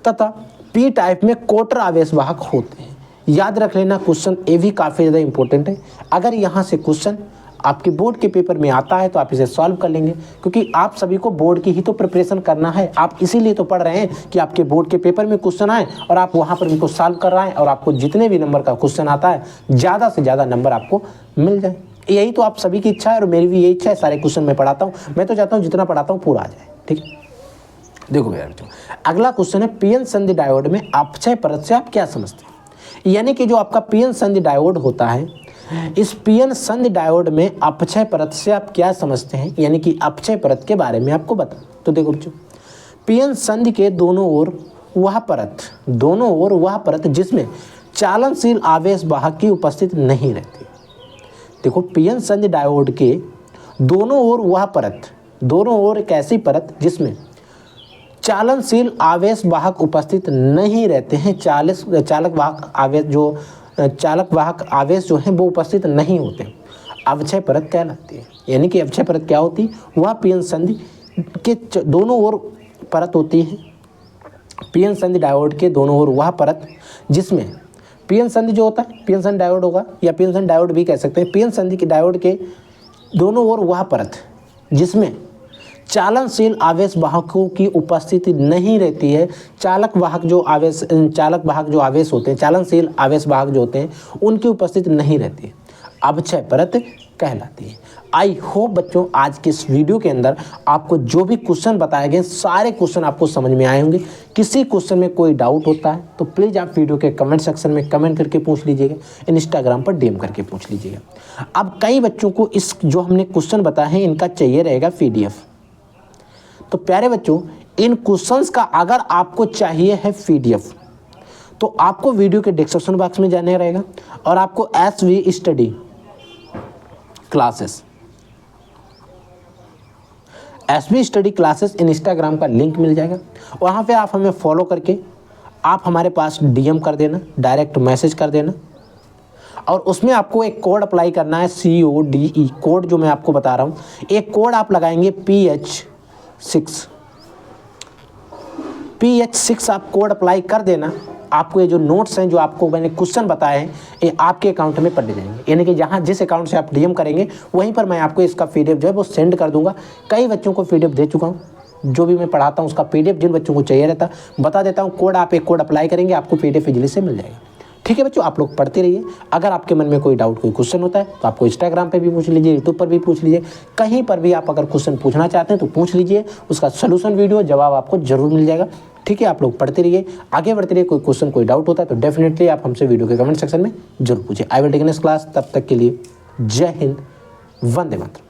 तथा पी टाइप में कोटर आवेश वाहक होते हैं। याद रख लेना, क्वेश्चन ये भी काफ़ी ज़्यादा इंपॉर्टेंट है। अगर यहाँ से क्वेश्चन आपके बोर्ड के पेपर में आता है तो आप इसे सॉल्व कर लेंगे, क्योंकि आप सभी को बोर्ड की ही तो प्रिपरेशन करना है। आप इसीलिए तो पढ़ रहे हैं कि आपके बोर्ड के पेपर में क्वेश्चन आए और आप वहाँ पर उनको सॉल्व कर रहे हैं, और आपको जितने भी नंबर का क्वेश्चन आता है ज़्यादा से ज़्यादा नंबर आपको मिल जाए। यही तो आप सभी की इच्छा है और मेरी भी यही इच्छा है। सारे क्वेश्चन मैं पढ़ाता हूँ, मैं तो चाहता हूँ जितना पढ़ाता हूँ पूरा आ जाए। ठीक है, देखो भैया बच्चों, अगला क्वेश्चन है, पीएन संधि डायोड में अपक्षय परत से आप क्या समझते हैं? यानी कि जो आपका पीएन संधि डायोड होता है, इस पीएन संधि डायोड में अपक्षय परत से आप क्या समझते हैं? यानी कि अपक्षय परत के बारे में आपको बता। तो देखो बच्चों, पीएन संधि के दोनों ओर वह परत जिसमें चालनशील आवेश वाहक की उपस्थित नहीं रहती। देखो, पीएन संधि डायोड के दोनों ओर एक ऐसी परत जिसमें चालनशील आवेश वाहक उपस्थित नहीं रहते हैं। चालक वाहक आवेश जो है वो उपस्थित नहीं होते, अवक्षय परत कहलाती है। यानी कि अवक्षय परत क्या होती है? वह पीएन संधि के दोनों ओर परत होती है। पीएन संधि डायोड के दोनों ओर वह परत जिसमें पीएन संधि जो होता है, पीएन संधि डायोड होगा या पीएन संधि डायोड भी कह सकते हैं। पीएन संधि के डायोड के दोनों ओर वह परत जिसमें चालनशील आवेश वाहकों की उपस्थिति नहीं रहती है। चालक वाहक जो आवेश होते हैं, चालनशील आवेश वाहक जो होते हैं, उनकी उपस्थिति नहीं रहती है, अवक्षय परत कहलाती है। आई होप बच्चों, आज के इस वीडियो के अंदर आपको जो भी क्वेश्चन बताए गए सारे क्वेश्चन आपको समझ में आए होंगे। किसी क्वेश्चन में कोई डाउट होता है तो प्लीज़ आप वीडियो के कमेंट सेक्शन में कमेंट करके पूछ लीजिएगा, इंस्टाग्राम पर डीएम करके पूछ लीजिएगा। अब कई बच्चों को इस जो हमने क्वेश्चन बताए हैं इनका चाहिए रहेगा PDF। तो प्यारे बच्चों, इन क्वेश्चंस का अगर आपको चाहिए है PDF तो आपको वीडियो के डिस्क्रिप्शन बॉक्स में जाना रहेगा और आपको SV study classes SB study classes Instagram का लिंक मिल जाएगा, वहाँ पे आप हमें फॉलो करके आप हमारे पास DM कर देना, डायरेक्ट मैसेज कर देना, और उसमें आपको एक कोड अप्लाई करना है, CODE कोड जो मैं आपको बता रहा हूँ। एक कोड आप लगाएंगे PH6 आप कोड अप्लाई कर देना। आपको ये जो नोट्स हैं, जो आपको मैंने क्वेश्चन बताए हैं, ये आपके अकाउंट में पड़ जाएंगे, यानी कि जहाँ जिस अकाउंट से आप DM करेंगे वहीं पर मैं आपको इसका PDF जो है वो सेंड कर दूंगा। कई बच्चों को PDF दे चुका हूँ, जो भी मैं पढ़ाता हूँ उसका PDF जिन बच्चों को चाहिए रहता बता देता हूँ। कोड आप एक कोड अप्लाई करेंगे, आपको PDF इजीली से मिल जाएगा। ठीक है बच्चों, आप लोग पढ़ते रहिए। अगर आपके मन में कोई डाउट, कोई क्वेश्चन होता है तो आपको इंस्टाग्राम पे भी पूछ लीजिए, यूट्यूब पर भी पूछ लीजिए, कहीं पर भी आप अगर क्वेश्चन पूछना चाहते हैं तो पूछ लीजिए, उसका सोल्यूशन वीडियो जवाब आपको जरूर मिल जाएगा। ठीक है, आप लोग पढ़ते रहिए, आगे बढ़ते रहिए। कोई क्वेश्चन, कोई डाउट होता है तो डेफिनेटली आप हमसे वीडियो के कमेंट सेक्शन में जरूर पूछिए। I will take next class. तब तक के लिए जय हिंद, वंदे मातरम।